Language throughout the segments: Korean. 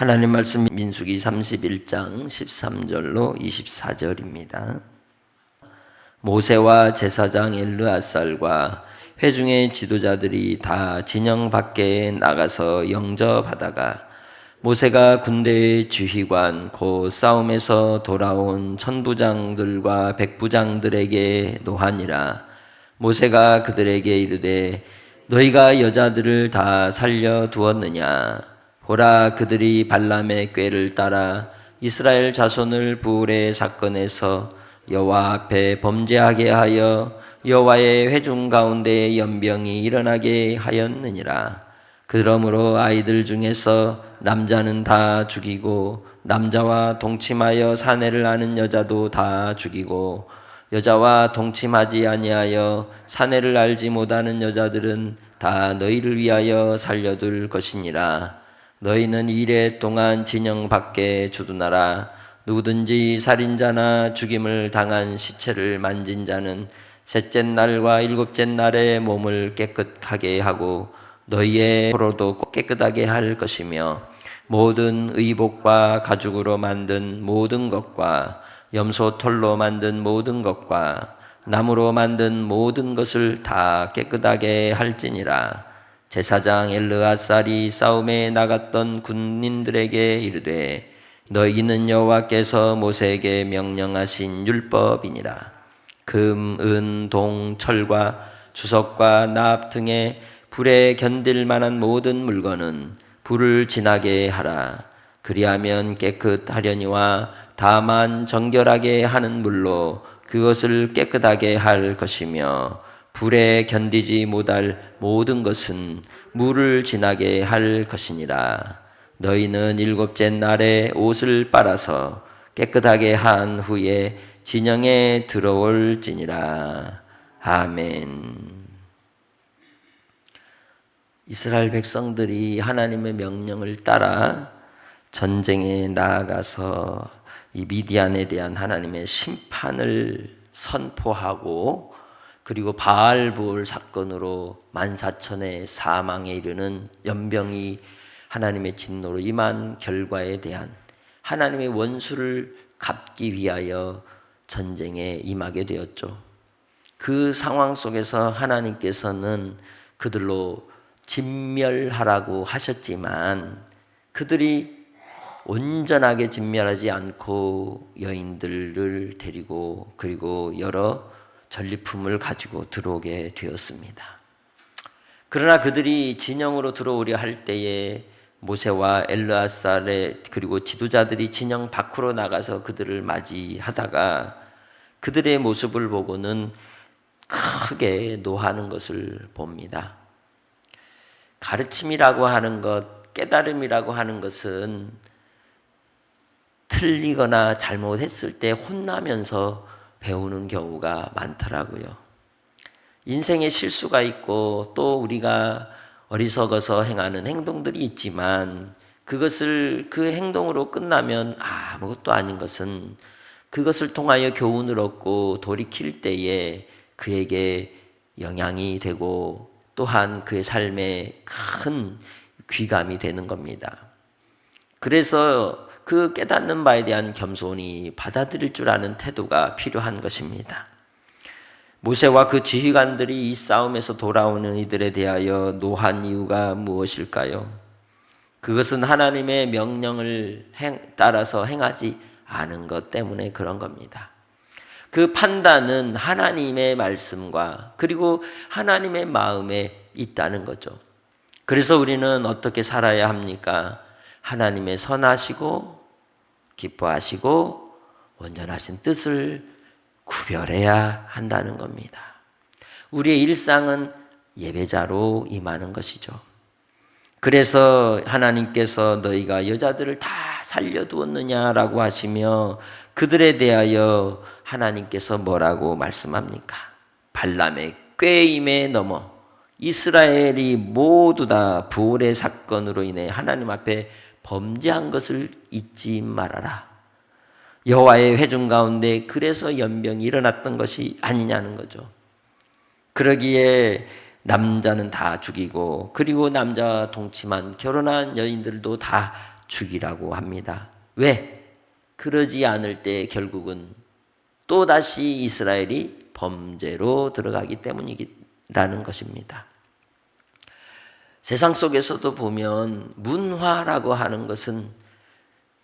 하나님 말씀 민수기 31장 13절로 24절입니다. 모세와 제사장 엘르아살과 회중의 지도자들이 다 진영 밖에 나가서 영접하다가 모세가 군대의 지휘관 곧 싸움에서 돌아온 천부장들과 백부장들에게 노하니라. 모세가 그들에게 이르되 너희가 여자들을 다 살려 두었느냐? 보라, 그들이 발람의 꾀를 따라 이스라엘 자손을 부울의 사건에서 여호와 앞에 범죄하게 하여 여호와의 회중 가운데 연병이 일어나게 하였느니라. 그러므로 아이들 중에서 남자는 다 죽이고 남자와 동침하여 사내를 아는 여자도 다 죽이고 여자와 동침하지 아니하여 사내를 알지 못하는 여자들은 다 너희를 위하여 살려둘 것이니라. 너희는 이레 동안 진영 밖에 주둔하라. 누구든지 살인자나 죽임을 당한 시체를 만진 자는 셋째 날과 일곱째 날에 몸을 깨끗하게 하고 너희의 포로도 깨끗하게 할 것이며 모든 의복과 가죽으로 만든 모든 것과 염소 털로 만든 모든 것과 나무로 만든 모든 것을 다 깨끗하게 할지니라. 제사장 엘르아살이 싸움에 나갔던 군인들에게 이르되 너희는 여호와께서 모세에게 명령하신 율법이니라. 금, 은, 동, 철과 주석과 납 등의 불에 견딜 만한 모든 물건은 불을 지나게 하라. 그리하면 깨끗하려니와 다만 정결하게 하는 물로 그것을 깨끗하게 할 것이며 불에 견디지 못할 모든 것은 물을 지나게 할 것이니라. 너희는 일곱째 날에 옷을 빨아서 깨끗하게 한 후에 진영에 들어올지니라. 아멘. 이스라엘 백성들이 하나님의 명령을 따라 전쟁에 나아가서 이 미디안에 대한 하나님의 심판을 선포하고 그리고 바알부올 사건으로 14,000의 사망에 이르는 연병이 하나님의 진노로 임한 결과에 대한 하나님의 원수를 갚기 위하여 전쟁에 임하게 되었죠. 그 상황 속에서 하나님께서는 그들로 진멸하라고 하셨지만 그들이 온전하게 진멸하지 않고 여인들을 데리고 그리고 여러 전리품을 가지고 들어오게 되었습니다. 그러나 그들이 진영으로 들어오려 할 때에 모세와 엘르아살의 그리고 지도자들이 진영 밖으로 나가서 그들을 맞이하다가 그들의 모습을 보고는 크게 노하는 것을 봅니다. 가르침이라고 하는 것, 깨달음이라고 하는 것은 틀리거나 잘못했을 때 혼나면서 배우는 경우가 많더라고요. 인생에 실수가 있고 또 우리가 어리석어서 행하는 행동들이 있지만 그것을 그 행동으로 끝나면 아무것도 아닌 것은 그것을 통하여 교훈을 얻고 돌이킬 때에 그에게 영향이 되고 또한 그의 삶에 큰 귀감이 되는 겁니다. 그래서 그 깨닫는 바에 대한 겸손히 받아들일 줄 아는 태도가 필요한 것입니다. 모세와 그 지휘관들이 이 싸움에서 돌아오는 이들에 대하여 노한 이유가 무엇일까요? 그것은 하나님의 명령을 따라서 행하지 않은 것 때문에 그런 겁니다. 그 판단은 하나님의 말씀과 그리고 하나님의 마음에 있다는 거죠. 그래서 우리는 어떻게 살아야 합니까? 하나님의 선하시고 기뻐하시고 온전하신 뜻을 구별해야 한다는 겁니다. 우리의 일상은 예배자로 임하는 것이죠. 그래서 하나님께서 너희가 여자들을 다 살려두었느냐라고 하시며 그들에 대하여 하나님께서 뭐라고 말씀합니까? 발람의 꾀임에 넘어 이스라엘이 모두 다 부올의 사건으로 인해 하나님 앞에 범죄한 것을 잊지 말아라. 여호와의 회중 가운데 그래서 연병이 일어났던 것이 아니냐는 거죠. 그러기에 남자는 다 죽이고 그리고 남자와 동침한 결혼한 여인들도 다 죽이라고 합니다. 왜? 그러지 않을 때 결국은 또다시 이스라엘이 범죄로 들어가기 때문이라는 것입니다. 세상 속에서도 보면 문화라고 하는 것은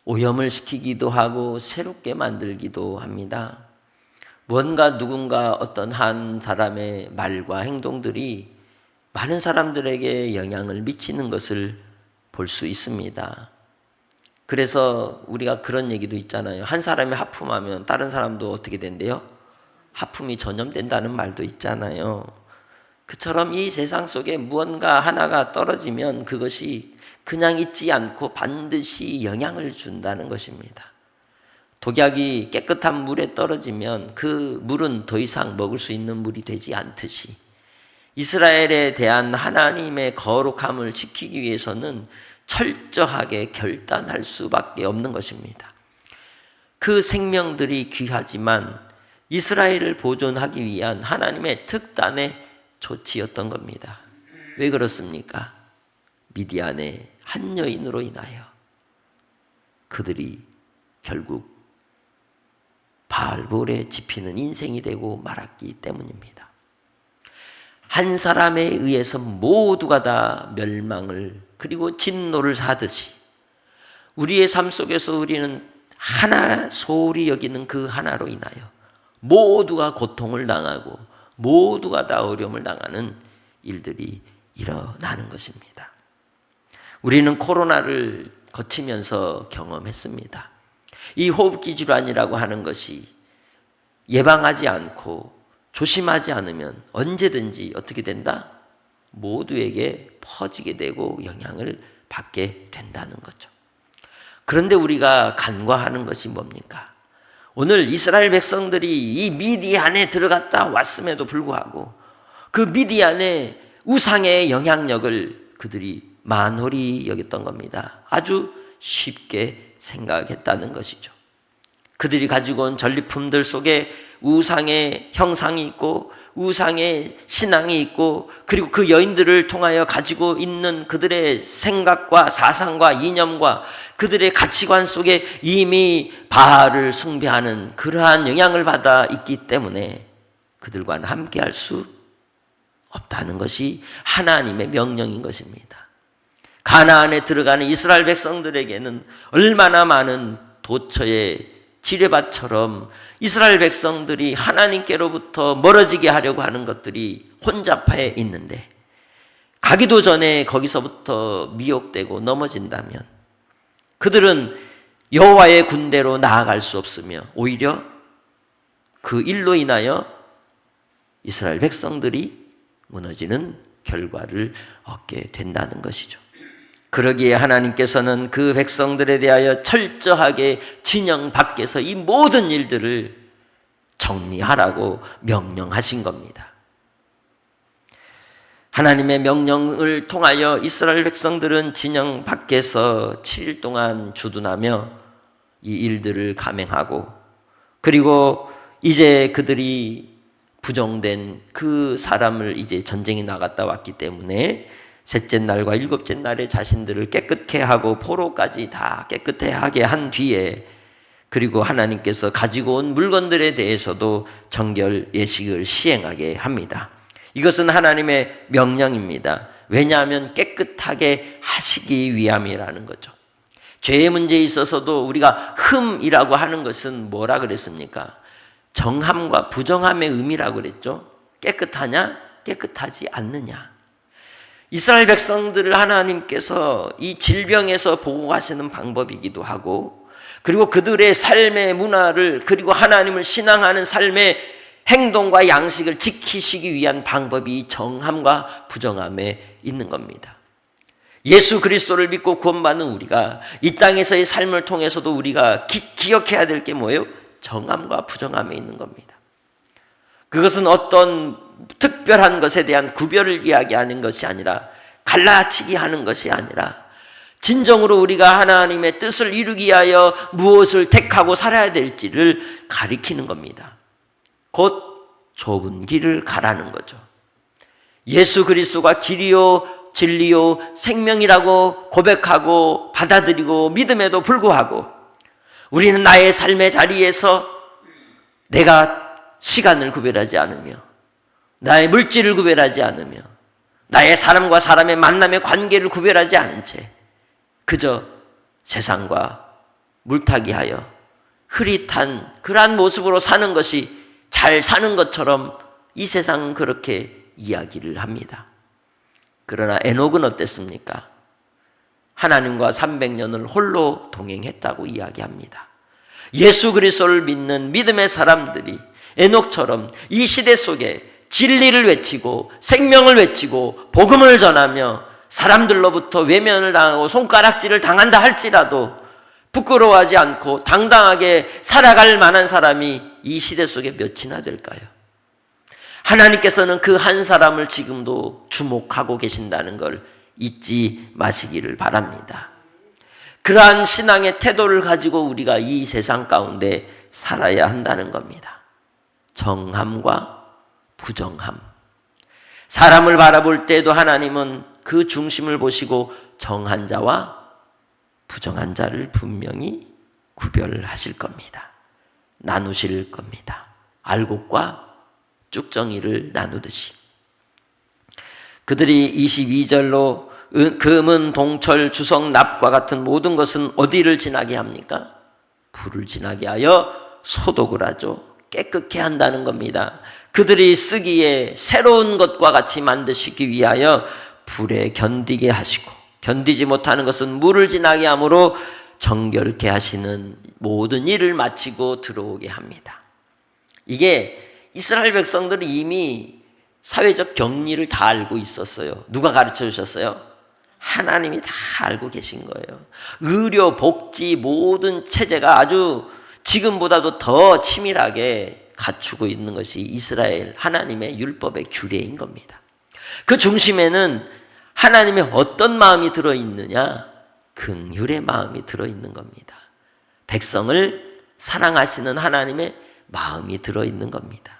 오염을 시키기도 하고 새롭게 만들기도 합니다. 뭔가 누군가 어떤 한 사람의 말과 행동들이 많은 사람들에게 영향을 미치는 것을 볼 수 있습니다. 그래서 우리가 그런 얘기도 있잖아요. 한 사람이 하품하면 다른 사람도 어떻게 된대요? 하품이 전염된다는 말도 있잖아요. 그처럼 이 세상 속에 무언가 하나가 떨어지면 그것이 그냥 있지 않고 반드시 영향을 준다는 것입니다. 독약이 깨끗한 물에 떨어지면 그 물은 더 이상 먹을 수 있는 물이 되지 않듯이 이스라엘에 대한 하나님의 거룩함을 지키기 위해서는 철저하게 결단할 수밖에 없는 것입니다. 그 생명들이 귀하지만 이스라엘을 보존하기 위한 하나님의 특단의 조치였던 겁니다. 왜 그렇습니까? 미디안의 한 여인으로 인하여 그들이 결국 바알볼에 집히는 인생이 되고 말았기 때문입니다. 한 사람에 의해서 모두가 다 멸망을 그리고 진노를 사듯이 우리의 삶 속에서 우리는 하나 소홀히 여기는 그 하나로 인하여 모두가 고통을 당하고 모두가 다 어려움을 당하는 일들이 일어나는 것입니다. 우리는 코로나를 거치면서 경험했습니다. 이 호흡기 질환이라고 하는 것이 예방하지 않고 조심하지 않으면 언제든지 어떻게 된다? 모두에게 퍼지게 되고 영향을 받게 된다는 거죠. 그런데 우리가 간과하는 것이 뭡니까? 오늘 이스라엘 백성들이 이 미디안에 들어갔다 왔음에도 불구하고 그 미디안의 우상의 영향력을 그들이 만홀히 여겼던 겁니다. 아주 쉽게 생각했다는 것이죠. 그들이 가지고 온 전리품들 속에 우상의 형상이 있고 우상의 신앙이 있고 그리고 그 여인들을 통하여 가지고 있는 그들의 생각과 사상과 이념과 그들의 가치관 속에 이미 바알을 숭배하는 그러한 영향을 받아 있기 때문에 그들과는 함께할 수 없다는 것이 하나님의 명령인 것입니다. 가나안에 들어가는 이스라엘 백성들에게는 얼마나 많은 도처의 지뢰밭처럼 이스라엘 백성들이 하나님께로부터 멀어지게 하려고 하는 것들이 혼잡해 있는데 가기도 전에 거기서부터 미혹되고 넘어진다면 그들은 여호와의 군대로 나아갈 수 없으며 오히려 그 일로 인하여 이스라엘 백성들이 무너지는 결과를 얻게 된다는 것이죠. 그러기에 하나님께서는 그 백성들에 대하여 철저하게 진영 밖에서 이 모든 일들을 정리하라고 명령하신 겁니다. 하나님의 명령을 통하여 이스라엘 백성들은 진영 밖에서 7일 동안 주둔하며 이 일들을 감행하고 그리고 이제 그들이 부정된 그 사람을 이제 전쟁에 나갔다 왔기 때문에 셋째 날과 일곱째 날에 자신들을 깨끗해 하고 포로까지 다 깨끗해 하게 한 뒤에 그리고 하나님께서 가지고 온 물건들에 대해서도 정결 예식을 시행하게 합니다. 이것은 하나님의 명령입니다. 왜냐하면 깨끗하게 하시기 위함이라는 거죠. 죄의 문제에 있어서도 우리가 흠이라고 하는 것은 뭐라 그랬습니까? 정함과 부정함의 의미라고 그랬죠. 깨끗하냐? 깨끗하지 않느냐? 이스라엘 백성들을 하나님께서 이 질병에서 보호하시는 방법이기도 하고 그리고 그들의 삶의 문화를 그리고 하나님을 신앙하는 삶의 행동과 양식을 지키시기 위한 방법이 정함과 부정함에 있는 겁니다. 예수 그리스도를 믿고 구원받는 우리가 이 땅에서의 삶을 통해서도 우리가 기억해야 될 게 뭐예요? 정함과 부정함에 있는 겁니다. 그것은 어떤 특별한 것에 대한 구별을 이야기하는 것이 아니라 갈라치기 하는 것이 아니라 진정으로 우리가 하나님의 뜻을 이루기 위하여 무엇을 택하고 살아야 될지를 가리키는 겁니다. 곧 좁은 길을 가라는 거죠. 예수 그리스도가 길이요 진리요 생명이라고 고백하고 받아들이고 믿음에도 불구하고 우리는 나의 삶의 자리에서 내가 시간을 구별하지 않으며 나의 물질을 구별하지 않으며 나의 사람과 사람의 만남의 관계를 구별하지 않은 채 그저 세상과 물타기하여 흐릿한 그러한 모습으로 사는 것이 잘 사는 것처럼 이 세상은 그렇게 이야기를 합니다. 그러나 에녹은 어땠습니까? 하나님과 300년을 홀로 동행했다고 이야기합니다. 예수 그리스도를 믿는 믿음의 사람들이 에녹처럼 이 시대 속에 진리를 외치고 생명을 외치고 복음을 전하며 사람들로부터 외면을 당하고 손가락질을 당한다 할지라도 부끄러워하지 않고 당당하게 살아갈 만한 사람이 이 시대 속에 몇이나 될까요? 하나님께서는 그 한 사람을 지금도 주목하고 계신다는 걸 잊지 마시기를 바랍니다. 그러한 신앙의 태도를 가지고 우리가 이 세상 가운데 살아야 한다는 겁니다. 정함과 부정함. 사람을 바라볼 때도 하나님은 그 중심을 보시고 정한 자와 부정한 자를 분명히 구별하실 겁니다. 나누실 겁니다. 알곡과 쭉정이를 나누듯이. 그들이 22절로 금은 동철 주석 납과 같은 모든 것은 어디를 지나게 합니까? 불을 지나게 하여 소독을 하죠. 깨끗게 한다는 겁니다. 그들이 쓰기에 새로운 것과 같이 만드시기 위하여 불에 견디게 하시고 견디지 못하는 것은 물을 지나게 함으로 정결케 하시는 모든 일을 마치고 들어오게 합니다. 이게 이스라엘 백성들은 이미 사회적 격리를 다 알고 있었어요. 누가 가르쳐 주셨어요? 하나님이 다 알고 계신 거예요. 의료, 복지 모든 체제가 아주 지금보다도 더 치밀하게 갖추고 있는 것이 이스라엘 하나님의 율법의 규례인 겁니다. 그 중심에는 하나님의 어떤 마음이 들어있느냐? 긍휼의 마음이 들어있는 겁니다. 백성을 사랑하시는 하나님의 마음이 들어있는 겁니다.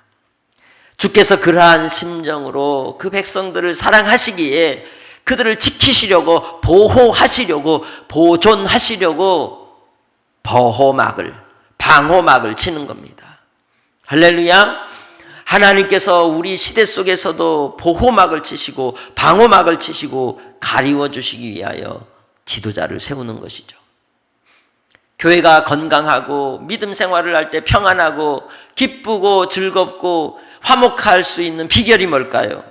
주께서 그러한 심정으로 그 백성들을 사랑하시기에 그들을 지키시려고 보호하시려고 보존하시려고 방호막을 치는 겁니다. 할렐루야. 하나님께서 우리 시대 속에서도 보호막을 치시고 방호막을 치시고 가리워 주시기 위하여 지도자를 세우는 것이죠. 교회가 건강하고 믿음 생활을 할 때 평안하고 기쁘고 즐겁고 화목할 수 있는 비결이 뭘까요?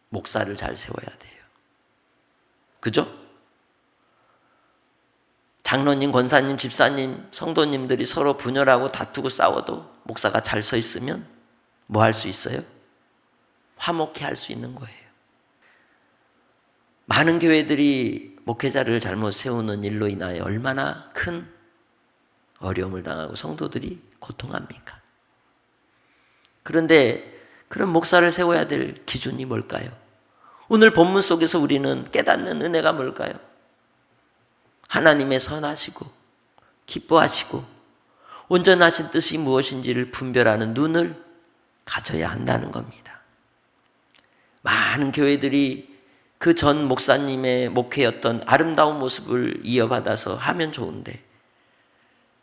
목사를 잘 세워야 돼요. 그죠? 장로님, 권사님, 집사님, 성도님들이 서로 분열하고 다투고 싸워도 목사가 잘 서 있으면 뭐 할 수 있어요? 화목해 할 수 있는 거예요. 많은 교회들이 목회자를 잘못 세우는 일로 인하여 얼마나 큰 어려움을 당하고 성도들이 고통합니까? 그런데 그런 목사를 세워야 될 기준이 뭘까요? 오늘 본문 속에서 우리는 깨닫는 은혜가 뭘까요? 하나님의 선하시고 기뻐하시고 온전하신 뜻이 무엇인지를 분별하는 눈을 가져야 한다는 겁니다. 많은 교회들이 그 전 목사님의 목회였던 아름다운 모습을 이어받아서 하면 좋은데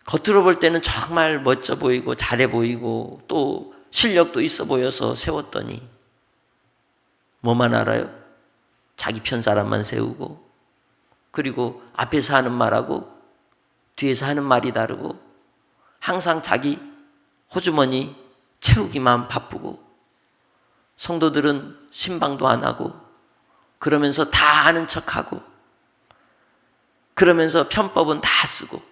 겉으로 볼 때는 정말 멋져 보이고 잘해 보이고 또 실력도 있어 보여서 세웠더니 뭐만 알아요? 자기 편 사람만 세우고 그리고 앞에서 하는 말하고 뒤에서 하는 말이 다르고 항상 자기 호주머니 채우기만 바쁘고 성도들은 신방도 안 하고 그러면서 다 아는 척하고 그러면서 편법은 다 쓰고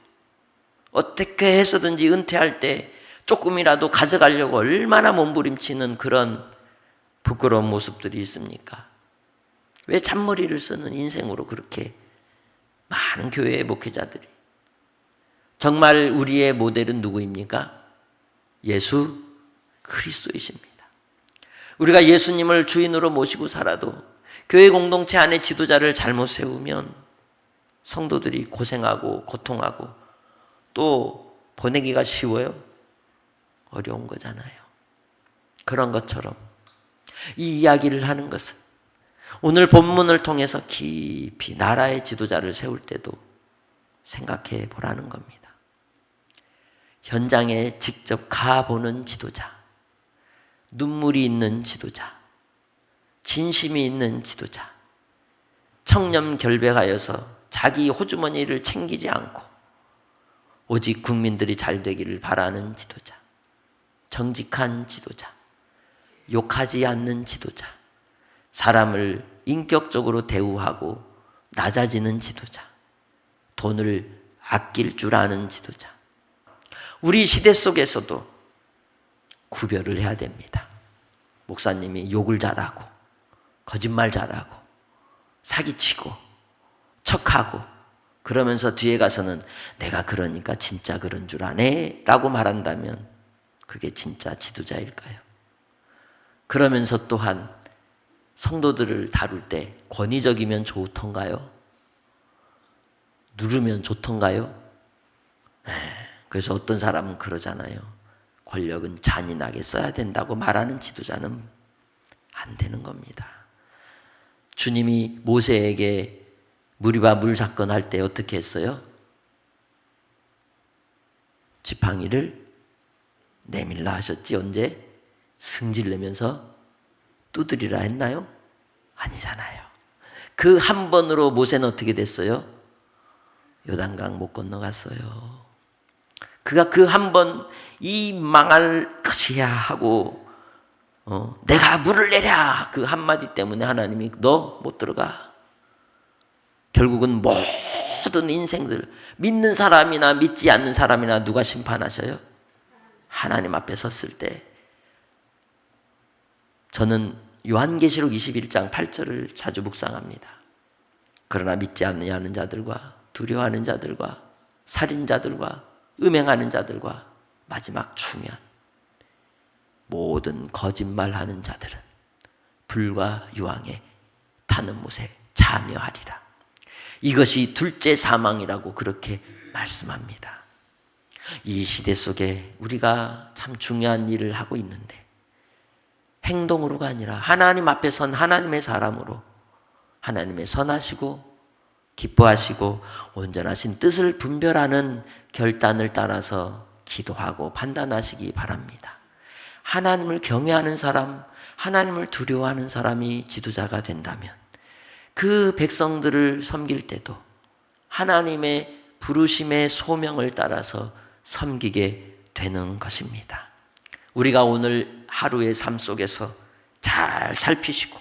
어떻게 해서든지 은퇴할 때 조금이라도 가져가려고 얼마나 몸부림치는 그런 부끄러운 모습들이 있습니까? 왜 잔머리를 쓰는 인생으로 그렇게 많은 교회의 목회자들이. 정말 우리의 모델은 누구입니까? 예수 그리스도이십니다. 우리가 예수님을 주인으로 모시고 살아도 교회 공동체 안에 지도자를 잘못 세우면 성도들이 고생하고 고통하고 또 보내기가 쉬워요? 어려운 거잖아요. 그런 것처럼 이 이야기를 하는 것은 오늘 본문을 통해서 깊이 나라의 지도자를 세울 때도 생각해 보라는 겁니다. 현장에 직접 가보는 지도자, 눈물이 있는 지도자, 진심이 있는 지도자, 청렴결백하여서 자기 호주머니를 챙기지 않고 오직 국민들이 잘 되기를 바라는 지도자, 정직한 지도자, 욕하지 않는 지도자, 사람을 인격적으로 대우하고 낮아지는 지도자, 돈을 아낄 줄 아는 지도자. 우리 시대 속에서도 구별을 해야 됩니다. 목사님이 욕을 잘하고 거짓말 잘하고 사기치고 척하고 그러면서 뒤에 가서는 내가 그러니까 진짜 그런 줄 아네 라고 말한다면 그게 진짜 지도자일까요? 그러면서 또한 성도들을 다룰 때 권위적이면 좋던가요? 누르면 좋던가요? 그래서 어떤 사람은 그러잖아요. 권력은 잔인하게 써야 된다고 말하는 지도자는 안 되는 겁니다. 주님이 모세에게 무리바 물 사건 할 때 어떻게 했어요? 지팡이를 내밀라 하셨지. 언제? 승질 내면서 두드리라 했나요? 아니잖아요. 그 한 번으로 모세는 어떻게 됐어요? 요단강 못 건너갔어요. 그가 그 한 번 이 망할 것이야 하고 내가 물을 내랴 그 한마디 때문에 하나님이 너 못 들어가. 결국은 모든 인생들 믿는 사람이나 믿지 않는 사람이나 누가 심판하셔요? 하나님 앞에 섰을 때 저는 요한계시록 21장 8절을 자주 묵상합니다. 그러나 믿지 않는 자들과 두려워하는 자들과 살인자들과 음행하는 자들과 마지막 중요한 모든 거짓말하는 자들은 불과 유황에 타는 못에 참여하리라. 이것이 둘째 사망이라고 그렇게 말씀합니다. 이 시대 속에 우리가 참 중요한 일을 하고 있는데 행동으로가 아니라 하나님 앞에 선 하나님의 사람으로 하나님의 선하시고 기뻐하시고 온전하신 뜻을 분별하는 결단을 따라서 기도하고 판단하시기 바랍니다. 하나님을 경외하는 사람, 하나님을 두려워하는 사람이 지도자가 된다면 그 백성들을 섬길 때도 하나님의 부르심의 소명을 따라서 섬기게 되는 것입니다. 우리가 오늘 하루의 삶 속에서 잘 살피시고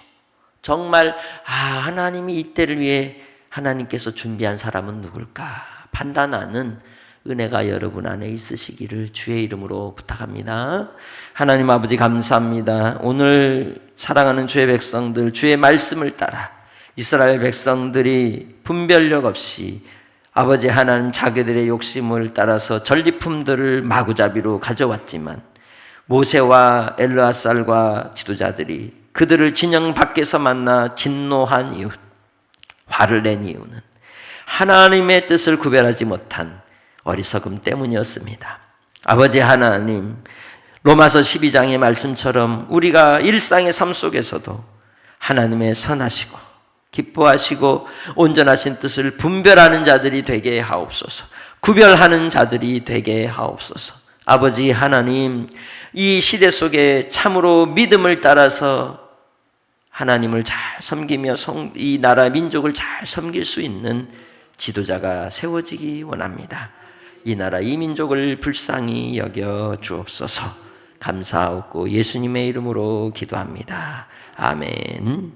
정말 하나님이 이때를 위해 하나님께서 준비한 사람은 누굴까 판단하는 은혜가 여러분 안에 있으시기를 주의 이름으로 부탁합니다. 하나님 아버지 감사합니다. 오늘 사랑하는 주의 백성들 주의 말씀을 따라 이스라엘 백성들이 분별력 없이 아버지 하나님 자기들의 욕심을 따라서 전리품들을 마구잡이로 가져왔지만 모세와 엘르아살과 지도자들이 그들을 진영 밖에서 만나 진노한 이유, 화를 낸 이유는 하나님의 뜻을 구별하지 못한 어리석음 때문이었습니다. 아버지 하나님, 로마서 12장의 말씀처럼 우리가 일상의 삶 속에서도 하나님의 선하시고 기뻐하시고 온전하신 뜻을 분별하는 자들이 되게 하옵소서. 구별하는 자들이 되게 하옵소서. 아버지 하나님, 이 시대 속에 참으로 믿음을 따라서 하나님을 잘 섬기며 이 나라 민족을 잘 섬길 수 있는 지도자가 세워지기 원합니다. 이 나라 이 민족을 불쌍히 여겨 주옵소서. 감사하고 예수님의 이름으로 기도합니다. 아멘.